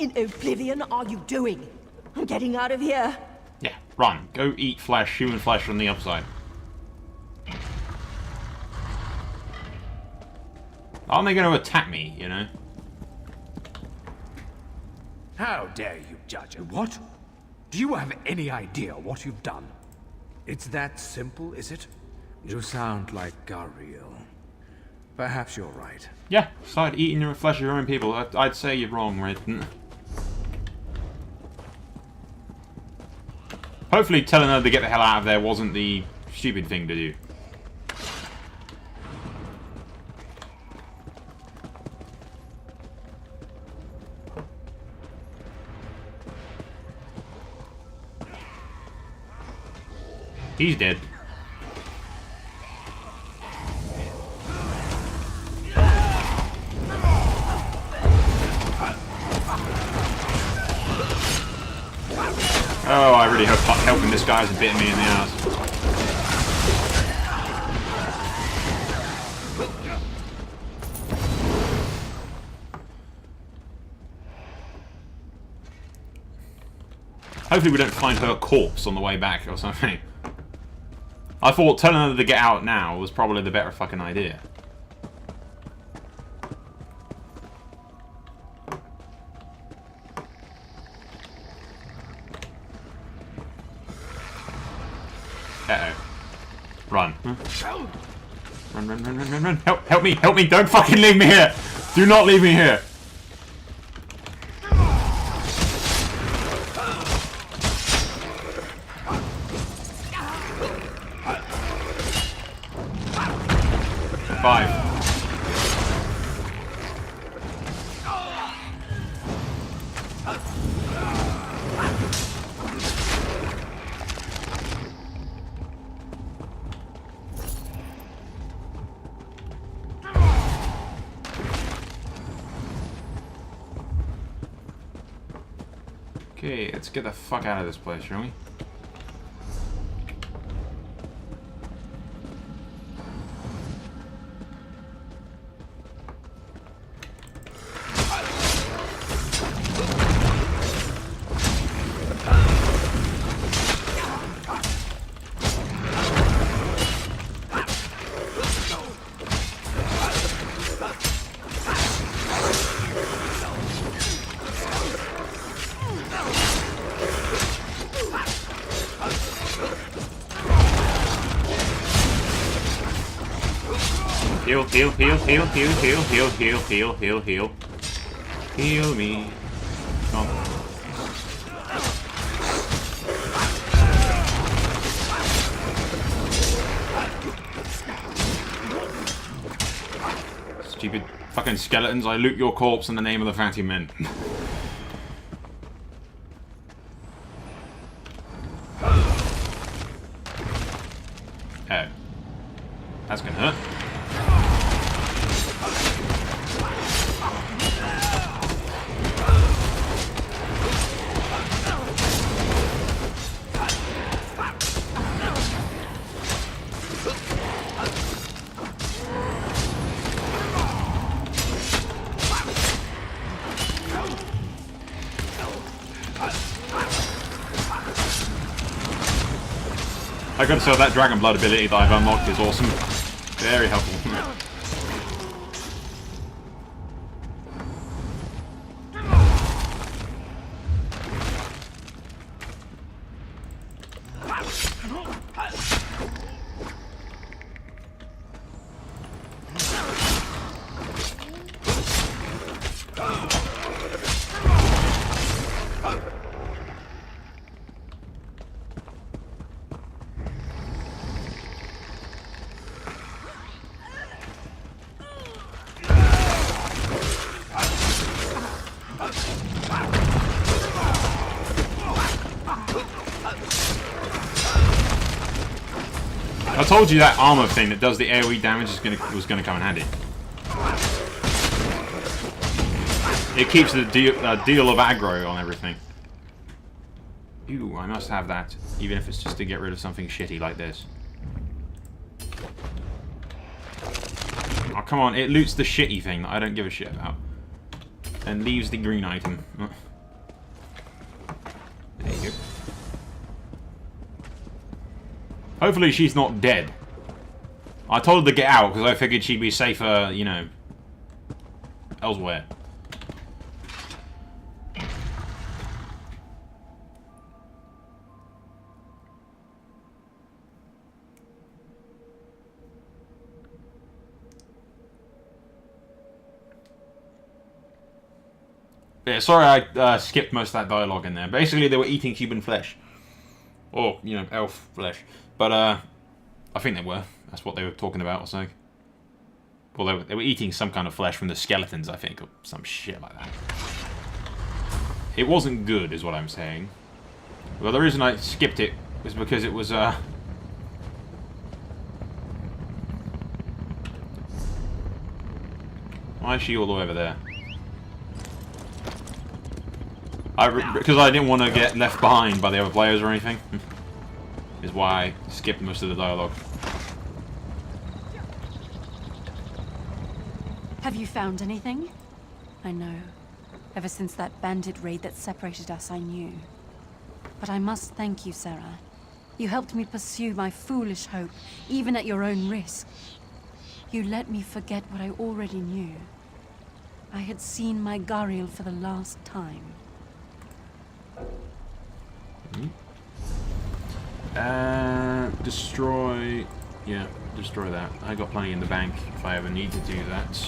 in oblivion are you doing? I'm getting out of here. Yeah, run. Go eat flesh, human flesh on the other side. Aren't they going to attack me, you know? How dare you judge it? What? Do you have any idea what you've done? It's that simple, is it? You sound like Gariel. Perhaps you're right. Yeah, start eating your flesh of your own people. I'd say you're wrong, right? Hopefully telling her to get the hell out of there wasn't the stupid thing to do. He's dead. Oh, I really hope helping this guy hasn't bitten me in the ass. Hopefully we don't find her corpse on the way back or something. I thought telling her to get out now was probably the better fucking idea. Uh-oh. Run. Huh? Run, run, run, run, run, run. Help me, help me. Don't fucking leave me here. Do not leave me here. Five. Okay, let's get the fuck out of this place, shall we? Heal, heal, heal, heal, heal, heal, heal, heal, heal, heal, heal. Heal me. Come on. Stupid fucking skeletons, I loot your corpse in the name of the fatty men. Oh. That's gonna hurt. I gotta say that Dragon Blood ability that I've unlocked is awesome. Very helpful. I told you that armor thing that does the AoE damage was gonna come in handy. It keeps the deal of aggro on everything. Ooh, I must have that, even if it's just to get rid of something shitty like this. Oh, come on, it loots the shitty thing that I don't give a shit about. And leaves the green item. Hopefully she's not dead. I told her to get out because I figured she'd be safer, you know, elsewhere. Yeah, sorry I skipped most of that dialogue in there. Basically, they were eating human flesh. Or, you know, elf flesh. But, I think they were. That's what they were talking about or something. Well, they were eating some kind of flesh from the skeletons, I think, or some shit like that. It wasn't good, is what I'm saying. Well, the reason I skipped it was because it was, why is she all the way over there? Because I didn't want to get left behind by the other players or anything. Is why I skipped most of the dialogue. Have you found anything? I know. Ever since that bandit raid that separated us, I knew. But I must thank you, Sarah. You helped me pursue my foolish hope, even at your own risk. You let me forget what I already knew. I had seen my Gariel for the last time. Destroy... Yeah, destroy that. I got plenty in the bank if I ever need to do that.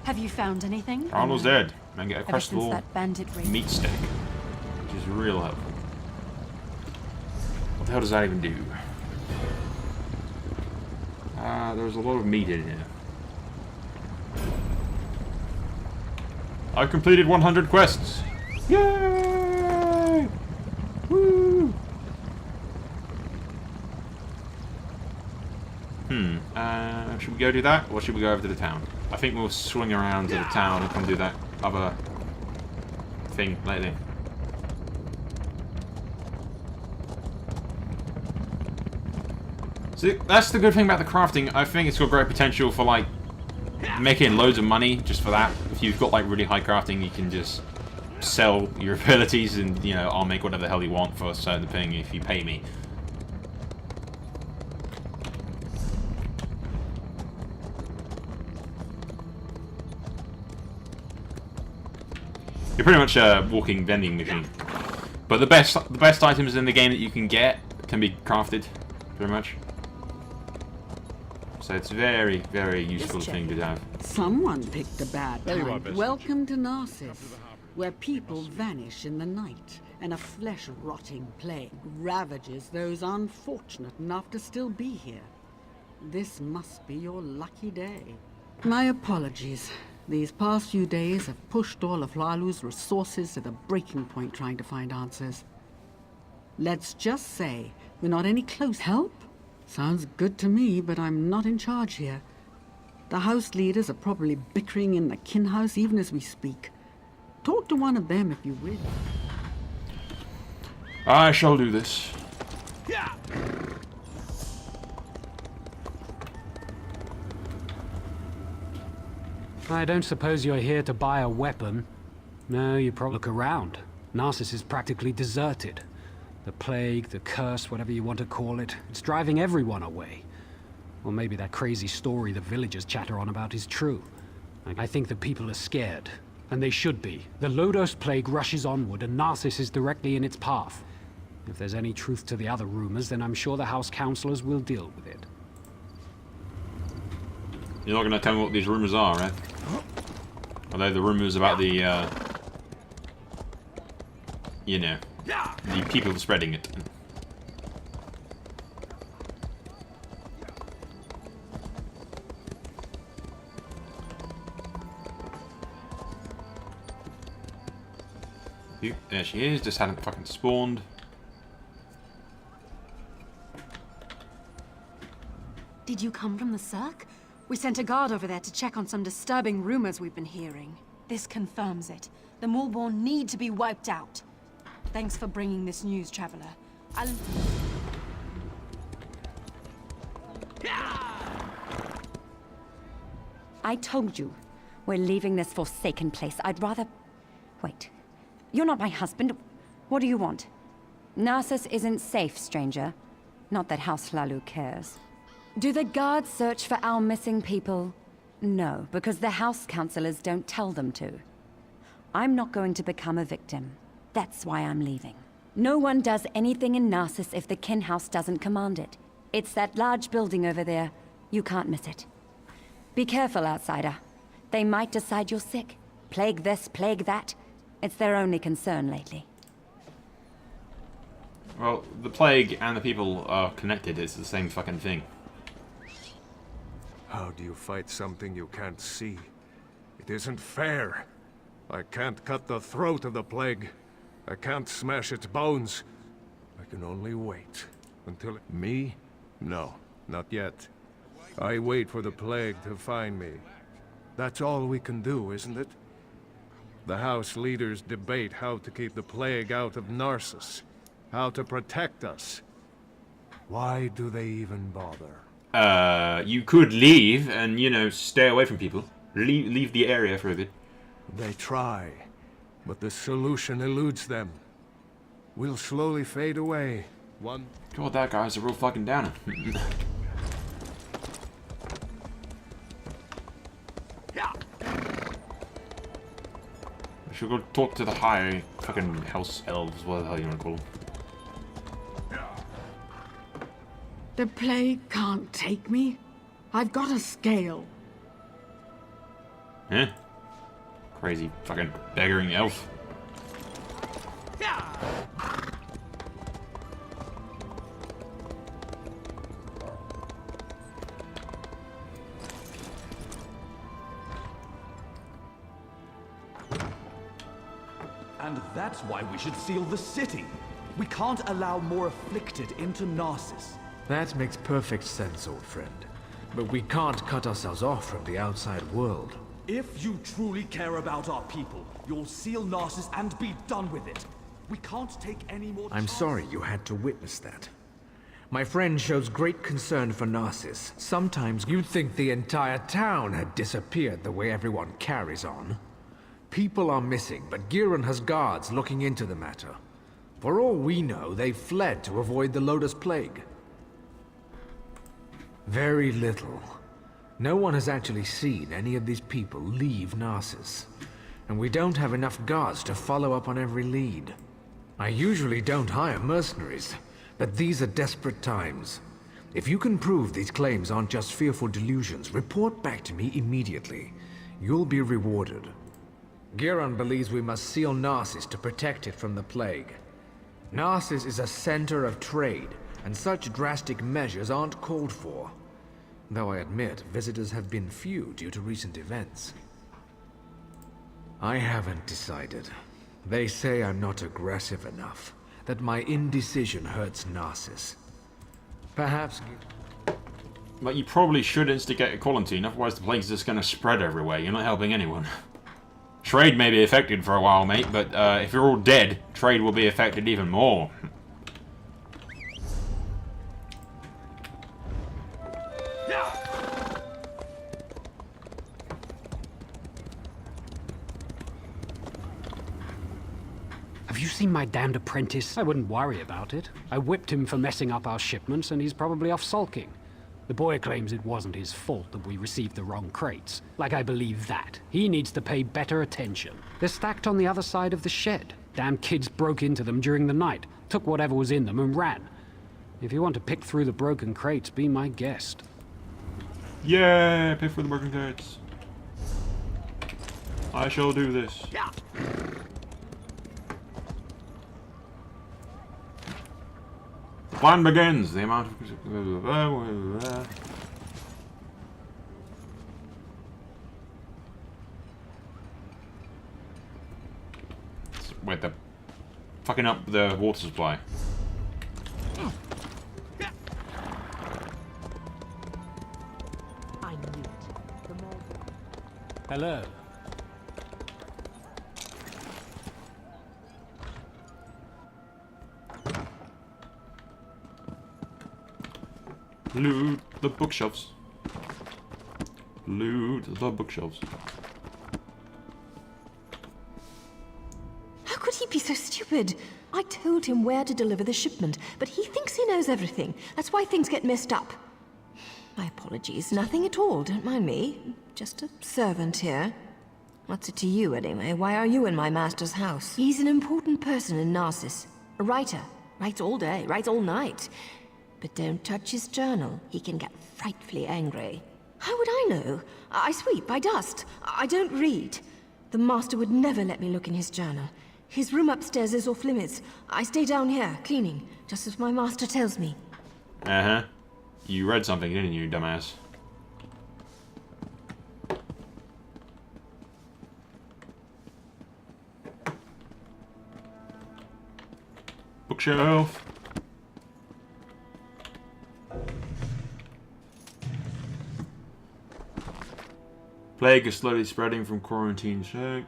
Have you found anything? Arnold's dead. And get a Ever since crustable that bandit raid. meat stick. Which is real helpful. What the hell does that even do? There's a lot of meat in here. I've completed 100 quests! Yay! Woo! Should we go do that, or should we go over to the town? I think we'll swing around to the town and come do that other thing later. See, that's the good thing about the crafting. I think it's got great potential for, like, making loads of money just for that. If you've got, like, really high crafting, you can just sell your abilities and, you know, I'll make whatever the hell you want for a certain thing if you pay me. You're pretty much a walking vending machine. But the best items in the game that you can get can be crafted, pretty much. So it's very, very useful thing to have. Someone picked a bad time. Welcome to Narcissus, where people vanish in the night, and a flesh-rotting plague ravages those unfortunate enough to still be here. This must be your lucky day. My apologies. These past few days have pushed all of Lalu's resources to the breaking point trying to find answers. Let's just say we're not any close. Help? Sounds good to me, but I'm not in charge here. The house leaders are probably bickering in the kin house even as we speak. Talk to one of them if you will. I shall do this. I don't suppose you're here to buy a weapon. No, you probably look around. Narcissus is practically deserted. The plague, the curse, whatever you want to call it, it's driving everyone away. Or maybe that crazy story the villagers chatter on about is true. I think the people are scared, and they should be. The Lodos plague rushes onward, and Narcissus is directly in its path. If there's any truth to the other rumors, then I'm sure the House Councillors will deal with it. You're not going to tell me what these rumors are, right? Are they the rumors about the, you know, the people spreading it? There she is, just hadn't fucking spawned. Did you come from the Cirque? We sent a guard over there to check on some disturbing rumors we've been hearing. This confirms it. The Moorborn need to be wiped out. Thanks for bringing this news, Traveler. I told you, we're leaving this forsaken place. I'd rather... Wait. You're not my husband. What do you want? Narcissus isn't safe, stranger. Not that House Hlalu cares. Do the guards search for our missing people? No, because the House Councillors don't tell them to. I'm not going to become a victim. That's why I'm leaving. No one does anything in Narcissus if the Kin House doesn't command it. It's that large building over there. You can't miss it. Be careful, outsider. They might decide you're sick. Plague this, plague that. It's their only concern lately. Well, the plague and the people are connected. It's the same fucking thing. How do you fight something you can't see? It isn't fair. I can't cut the throat of the plague. I can't smash its bones. I can only wait until Me? No, not yet. I wait for the plague to find me. That's all we can do, isn't it? The House leaders debate how to keep the plague out of Narcissus. How to protect us. Why do they even bother? You could leave and, you know, stay away from people. Leave the area for a bit. They try, but the solution eludes them. We'll slowly fade away. God, that guy's a real fucking downer. We should go talk to the high fucking house elves, what the hell you want to call them. The plague can't take me. I've got a scale. Huh? Crazy fucking beggaring elf. And that's why we should seal the city. We can't allow more afflicted into Narcissus. That makes perfect sense, old friend. But we can't cut ourselves off from the outside world. If you truly care about our people, you'll seal Narcissus and be done with it. We can't take any more I'm chances. sorry you had to witness that. My friend shows great concern for Narcissus. Sometimes you'd think the entire town had disappeared the way everyone carries on. People are missing, but Giron has guards looking into the matter. For all we know, they fled to avoid the Lotus Plague. Very little. No one has actually seen any of these people leave Narcissus. And we don't have enough guards to follow up on every lead. I usually don't hire mercenaries, but these are desperate times. If you can prove these claims aren't just fearful delusions, report back to me immediately. You'll be rewarded. Giron believes we must seal Narcissus to protect it from the plague. Narcissus is a center of trade, and such drastic measures aren't called for. Though I admit, visitors have been few due to recent events. I haven't decided. They say I'm not aggressive enough, that my indecision hurts Narcissus. Perhaps... But you probably should instigate a quarantine, otherwise the plague's just gonna spread everywhere. You're not helping anyone. Trade may be affected for a while, mate, but if you're all dead, trade will be affected even more. Have you seen my damned apprentice? I wouldn't worry about it. I whipped him for messing up our shipments, and he's probably off sulking. The boy claims it wasn't his fault that we received the wrong crates. Like I believe that. He needs to pay better attention. They're stacked on the other side of the shed. Damn kids broke into them during the night, took whatever was in them and ran. If you want to pick through the broken crates, be my guest. Yeah, pick for the broken crates. I shall do this. Plan begins. The amount of... Wait, they're fucking up the water supply. I knew it. Hello. Loot the bookshelves. Loot the bookshelves. How could he be so stupid? stupid. I told him where to deliver the shipment, but he thinks he knows everything. That's why things get messed up. My apologies. Nothing at all. Don't mind me. Just a servant here. What's it to you, anyway? Why are you in my master's house? He's an important person in Narcissus. A writer. Writes all day, writes all night. But don't touch his journal. He can get frightfully angry. How would I know? I sweep, I dust. I don't read. The master would never let me look in his journal. His room upstairs is off limits. I stay down here, cleaning, just as my master tells me. Uh-huh. You read something, didn't you, dumbass? Bookshelf. Plague is slowly spreading from quarantine check.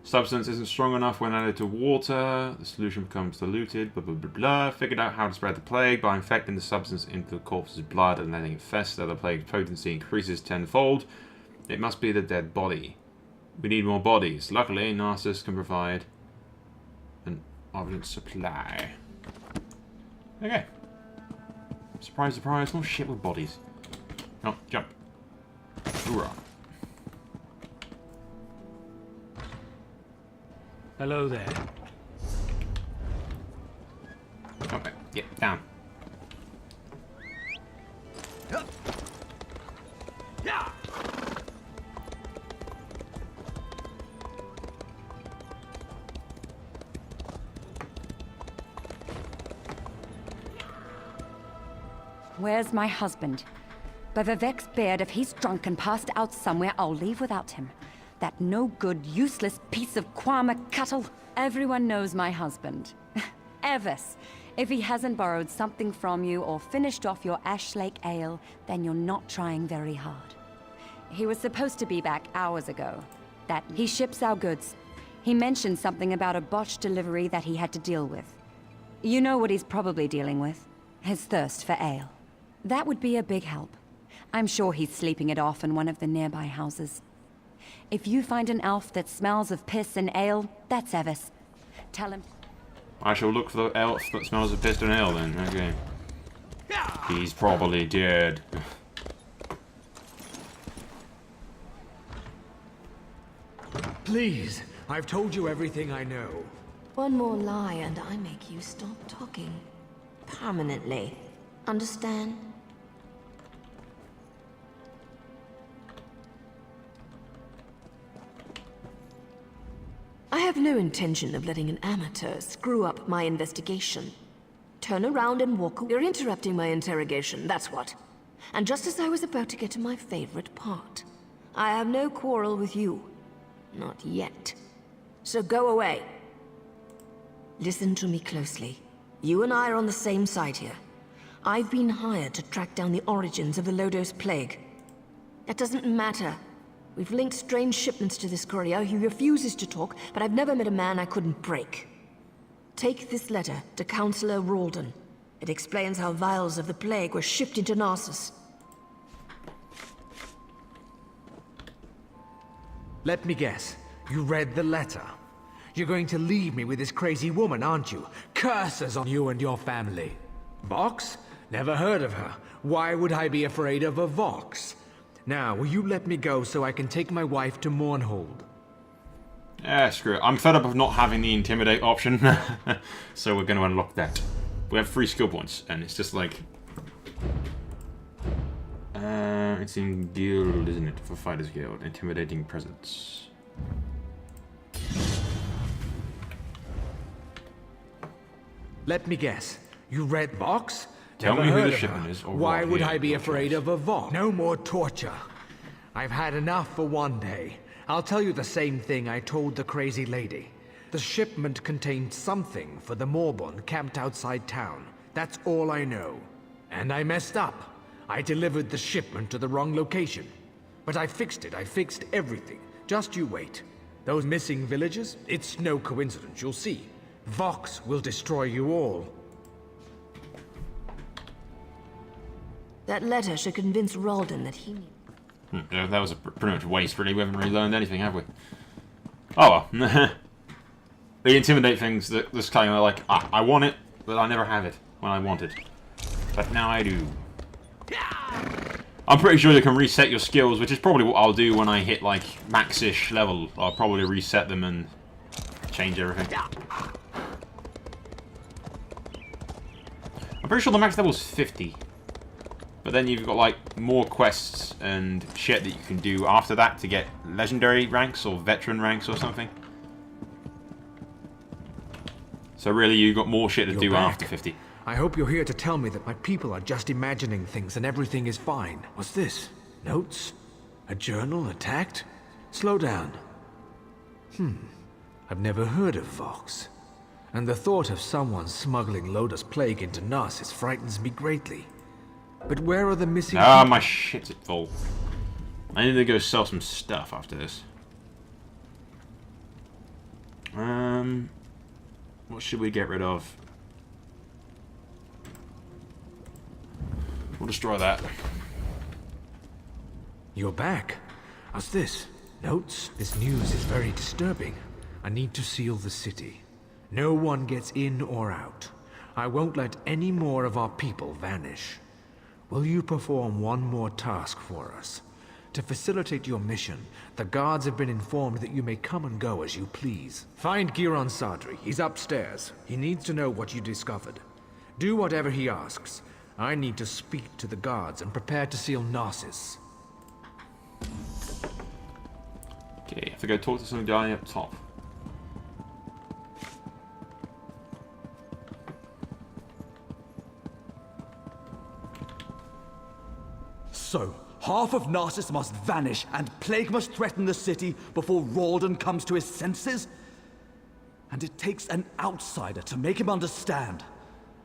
Substance isn't strong enough when added to water. The solution becomes diluted. Figured out how to spread the plague by infecting the substance into the corpse's blood and letting it fester. The plague's potency increases tenfold. It must be the dead body. We need more bodies. Luckily, Narcissus can provide an abundant supply. Okay. Surprise, surprise. No shit with bodies. Oh, jump. Hoorah. Hello there. Okay, yeah, down. Where's my husband? By Vivek's beard, if he's drunk and passed out somewhere, I'll leave without him. That no-good, useless piece of Kwama cattle. Everyone knows my husband. Evis, if he hasn't borrowed something from you or finished off your Ash Lake ale, then you're not trying very hard. He was supposed to be back hours ago. That he ships our goods. He mentioned something about a botched delivery that he had to deal with. You know what he's probably dealing with. His thirst for ale. That would be a big help. I'm sure he's sleeping it off in one of the nearby houses. If you find an elf that smells of piss and ale, that's Evis. Tell him. I shall look for the elf that smells of piss and ale then. Okay. He's probably dead. Please, I've told you everything I know. One more lie and I make you stop talking. Permanently. Understand? I have no intention of letting an amateur screw up my investigation. Turn around and walk away. You're interrupting my interrogation, that's what. And just as I was about to get to my favorite part. I have no quarrel with you. Not yet. So go away. Listen to me closely. You and I are on the same side here. I've been hired to track down the origins of the Lodos Plague. That doesn't matter. We've linked strange shipments to this courier. He refuses to talk, but I've never met a man I couldn't break. Take this letter to Councillor Ralden. It explains how vials of the plague were shipped into Narcissus. Let me guess. You read the letter. You're going to leave me with this crazy woman, aren't you? Curses on you and your family. Vox? Never heard of her. Why would I be afraid of a Vox? Now, will you let me go so I can take my wife to Mournhold? Screw it. I'm fed up of not having the Intimidate option. So we're going to unlock that. We have 3 skill points, and it's just like... it's in Guild, isn't it? For Fighters Guild. Intimidating Presence. Let me guess. You read Vox? Tell me who the shipment is, or why would I be your afraid choice. of a Vox? No more torture. I've had enough for one day. I'll tell you the same thing I told the crazy lady. The shipment contained something for the Morbon camped outside town. That's all I know. And I messed up. I delivered the shipment to the wrong location. But I fixed it. I fixed everything. Just you wait. Those missing villagers? It's no coincidence, you'll see. Vox will destroy you all. That letter should convince Ralden that he... Yeah, that was pretty much a waste, really. We haven't really learned anything, have we? Oh well. They intimidate things that this kind of like, I want it, but I never have it when I want it. But now I do. I'm pretty sure you can reset your skills, which is probably what I'll do when I hit like max-ish level. I'll probably reset them and change everything. I'm pretty sure the max level is 50. But then you've got like more quests and shit that you can do after that to get legendary ranks or veteran ranks or something. So really you've got more shit to do after 50. I hope you're here to tell me that my people are just imagining things and everything is fine. What's this? Notes? A journal attacked? Slow down. I've never heard of Vox. And the thought of someone smuggling Loda's plague into Narcissus frightens me greatly. But where are the missing people? My shit's at full. I need to go sell some stuff after this. What should we get rid of? We'll destroy that. You're back. How's this? Notes? This news is very disturbing. I need to seal the city. No one gets in or out. I won't let any more of our people vanish. Will you perform one more task for us? To facilitate your mission, the guards have been informed that you may come and go as you please. Find Giron Sadri. He's upstairs. He needs to know what you discovered. Do whatever he asks. I need to speak to the guards and prepare to seal Narcissus. Okay, I have to go talk to some guy up top. So, half of Narcissus must vanish and plague must threaten the city before Ralden comes to his senses? And it takes an outsider to make him understand.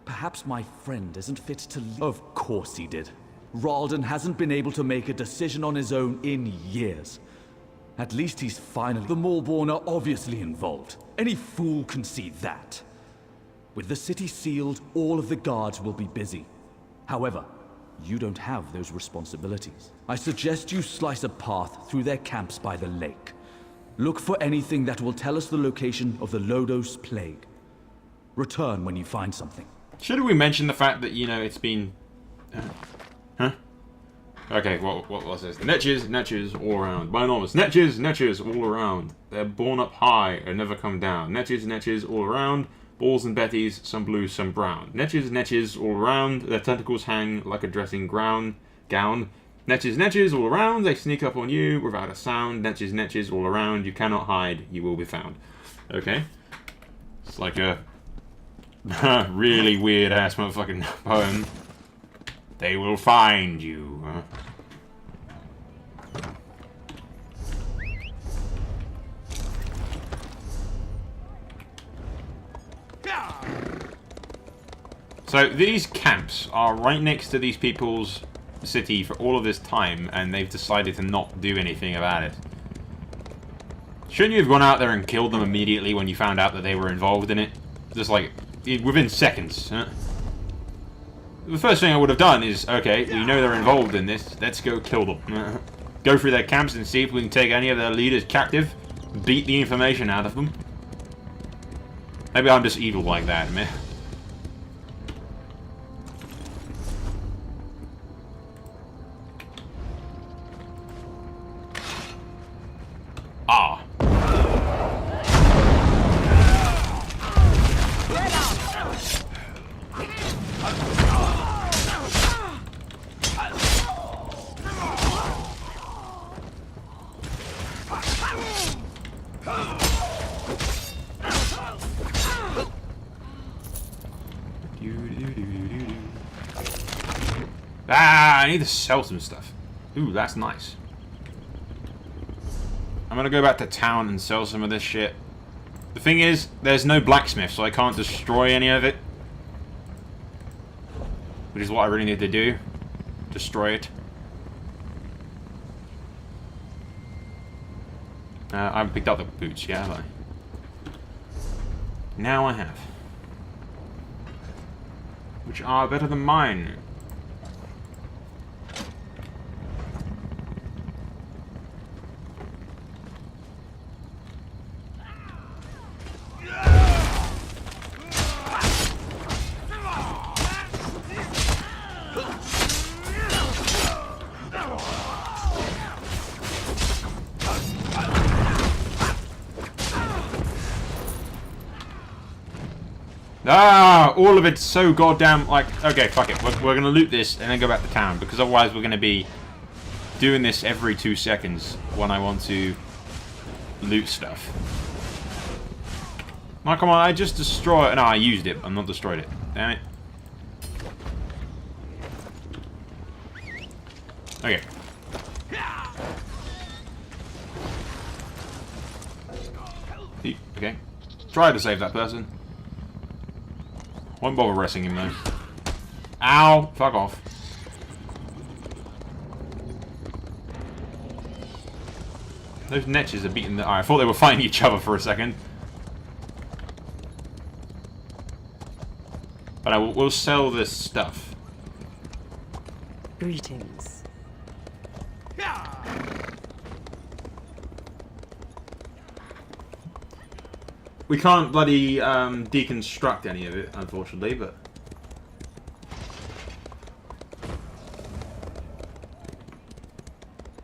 Perhaps my friend isn't fit to lead. Of course he did. Ralden hasn't been able to make a decision on his own in years. At least he's finally... The Maulborn are obviously involved. Any fool can see that. With the city sealed, all of the guards will be busy. However, you don't have those responsibilities. I suggest you slice a path through their camps by the lake. Look for anything that will tell us the location of the Lodos plague. Return when you find something. Should we mention the fact that, you know, it's been... huh? Okay, what was this? Netches all around. Binormous. Netches all around. They're born up high and never come down. Netches all around. Balls and betties, some blue, some brown. Netches all around. Their tentacles hang like a dressing gown. Netches all around. They sneak up on you without a sound. Netches all around. You cannot hide. You will be found. Okay. It's like a really weird ass motherfucking poem. They will find you. So these camps are right next to these people's city for all of this time, and they've decided to not do anything about it. Shouldn't you have gone out there and killed them immediately when you found out that they were involved in it? Just like, within seconds. Huh? The first thing I would have done is, okay, we know they're involved in this, let's go kill them. Go through their camps and see if we can take any of their leaders captive, beat the information out of them. Maybe I'm just evil like that, man. Ah. Ah, I need to sell some stuff. Ooh, that's nice. I'm gonna go back to town and sell some of this shit. The thing is, there's no blacksmith, so I can't destroy any of it. Which is what I really need to do. Destroy it. I haven't picked up the boots yet, have I? Now I have. Which are better than mine. Ah, all of it's so goddamn, like, okay, fuck it. We're gonna loot this and then go back to town, because otherwise we're gonna be doing this every 2 seconds when I want to loot stuff. Oh, come on, I just destroyed... No, I used it. I'm not destroyed it. Damn it. Okay. Okay. Try to save that person. Won't bother wrestling him though. Ow! Fuck off. Those netches are beating the... I thought they were fighting each other for a second. But we'll sell this stuff. Greetings. We can't bloody deconstruct any of it, unfortunately, but...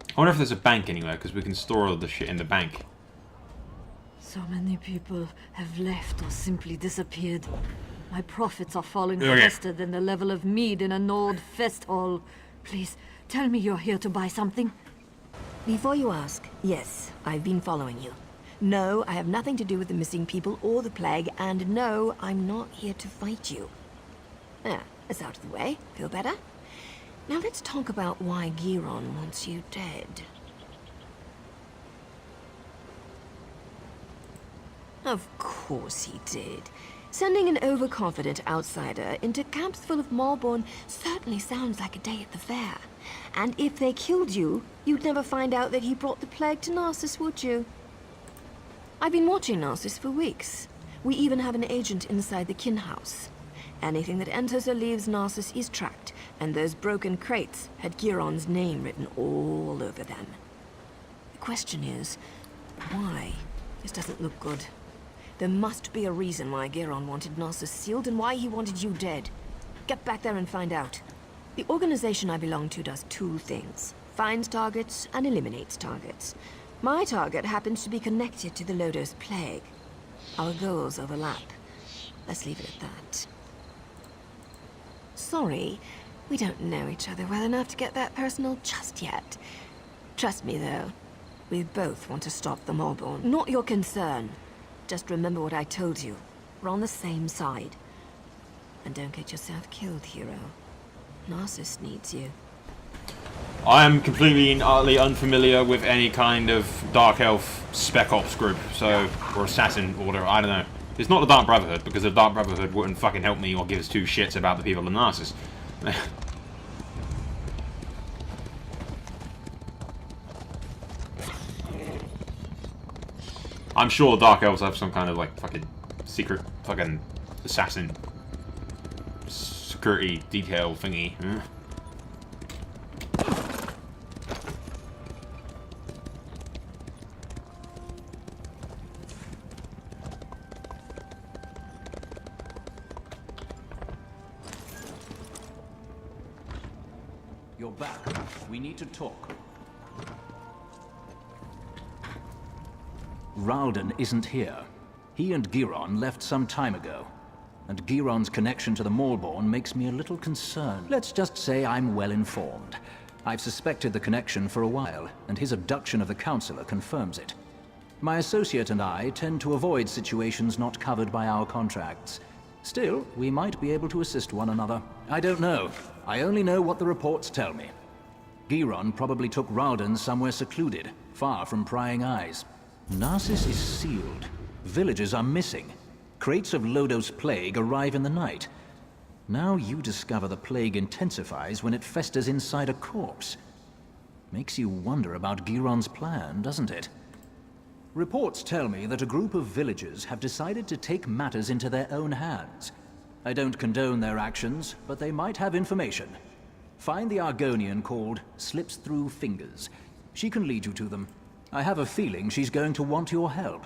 I wonder if there's a bank anywhere, because we can store all the shit in the bank. So many people have left or simply disappeared. My profits are falling Okay. faster than the level of mead in an old fest hall. Please, tell me you're here to buy something. Before you ask, yes, I've been following you. No, I have nothing to do with the missing people or the plague, and no, I'm not here to fight you. Ah, that's out of the way. Feel better? Now let's talk about why Giron wants you dead. Of course he did. Sending an overconfident outsider into camps full of Malborn certainly sounds like a day at the fair. And if they killed you, you'd never find out that he brought the plague to Narcissus, would you? I've been watching Narcissus for weeks. We even have an agent inside the kin house. Anything that enters or leaves Narcissus is tracked, and those broken crates had Giron's name written all over them. The question is, why? This doesn't look good. There must be a reason why Giron wanted Narcissus sealed and why he wanted you dead. Get back there and find out. The organization I belong to does 2 things. Finds targets and eliminates targets. My target happens to be connected to the Lodos plague. Our goals overlap. Let's leave it at that. Sorry, we don't know each other well enough to get that personal just yet. Trust me, though. We both want to stop the Malborn. Not your concern. Just remember what I told you. We're on the same side. And don't get yourself killed, hero. Narcissus needs you. I am completely and utterly unfamiliar with any kind of Dark Elf Spec Ops group, so... or Assassin Order, I don't know. It's not the Dark Brotherhood, because the Dark Brotherhood wouldn't fucking help me or give us 2 shits about the people of Narcissus. I'm sure the Dark Elves have some kind of, like, fucking secret fucking assassin security detail thingy. You're back. We need to talk. Ralden isn't here. He and Giron left some time ago. And Giron's connection to the Malborn makes me a little concerned. Let's just say I'm well informed. I've suspected the connection for a while, and his abduction of the Councillor confirms it. My associate and I tend to avoid situations not covered by our contracts. Still, we might be able to assist one another. I don't know. I only know what the reports tell me. Giron probably took Ralden somewhere secluded, far from prying eyes. Narcissus is sealed. Villagers are missing. Crates of Lodos plague arrive in the night. Now you discover the plague intensifies when it festers inside a corpse. Makes you wonder about Giron's plan, doesn't it? Reports tell me that a group of villagers have decided to take matters into their own hands. I don't condone their actions, but they might have information. Find the Argonian called Slips Through Fingers. She can lead you to them. I have a feeling she's going to want your help.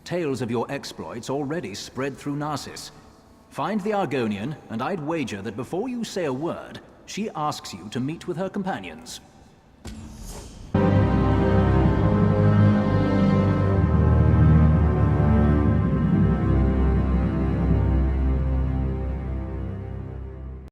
Tales of your exploits already spread through Narcissus. Find the Argonian, and I'd wager that before you say a word, she asks you to meet with her companions.